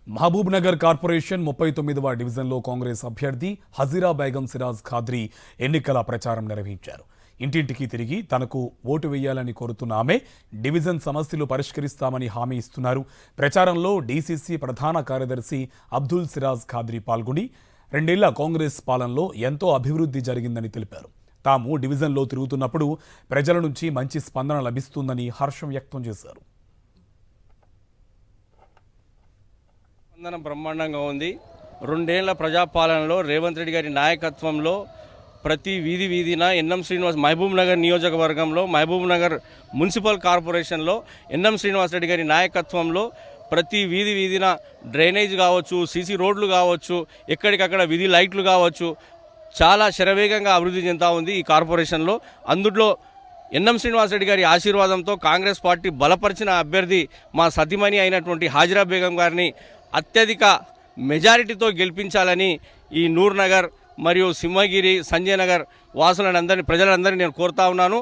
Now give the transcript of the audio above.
Mahabub Nagar corporation 39వ డివిజన్లో కాంగ్రెస్ అభ్యర్థి హజీరా బేగం సిరాజ్ ఖాద్రీ ఎన్నికల ప్రచారం నిర్వహించారు. ఇంటింటికి తిరిగి తనకు ఓటు వేయాలని కోరుతున్న ఆమె డివిజన్ సమస్యలు పరిష్కరిస్తామని హామీ ఇస్తున్నారు. ప్రచారంలో డీసీసీ ప్రధాన కార్యదర్శి అబ్దుల్ సిరాజ్ ఖాద్రీ పాల్గొని 2 ఏళ్ల కాంగ్రెస్ పాలనలో ఎంతో అభివృద్ధి జరిగిందని తెలిపారు. తాము డివిజన్లో తిరుగుతున్నప్పుడు ప్రజల నుంచి మంచి స్పందన లభిస్తుందని హర్షం వ్యక్తం చేశారు. స్పందన బ్రహ్మాండంగా ఉంది. 2 ఏళ్ల ప్రజాపాలనలో రేవంత్ రెడ్డి గారి నాయకత్వంలో ప్రతి వీధిన ఎన్ఎం శ్రీనివాస్ మహబూబ్ నగర్ నియోజకవర్గంలో మహబూబ్ నగర్ మున్సిపల్ కార్పొరేషన్లో ఎన్ఎం శ్రీనివాస్ రెడ్డి గారి నాయకత్వంలో ప్రతి వీధిన డ్రైనేజ్ కావచ్చు, సీసీ రోడ్లు కావచ్చు, ఎక్కడికక్కడ వీధి లైట్లు కావచ్చు, చాలా శరవేగంగా అభివృద్ధి చెందుతూ ఉంది ఈ కార్పొరేషన్లో. అందులో ఎన్ఎం శ్రీనివాసరెడ్డి గారి ఆశీర్వాదంతో కాంగ్రెస్ పార్టీ బలపరిచిన అభ్యర్థి మా సతీమణి అయినటువంటి హాజిరా బేగం గారిని అత్యధిక మెజారిటీతో గెలిపించాలని ఈ నూర్ నగర్ మరియు సింహగిరి, సంజయ్ నగర్ వాసులందరినీ ప్రజలందరినీ నేను కోరుతా ఉన్నాను.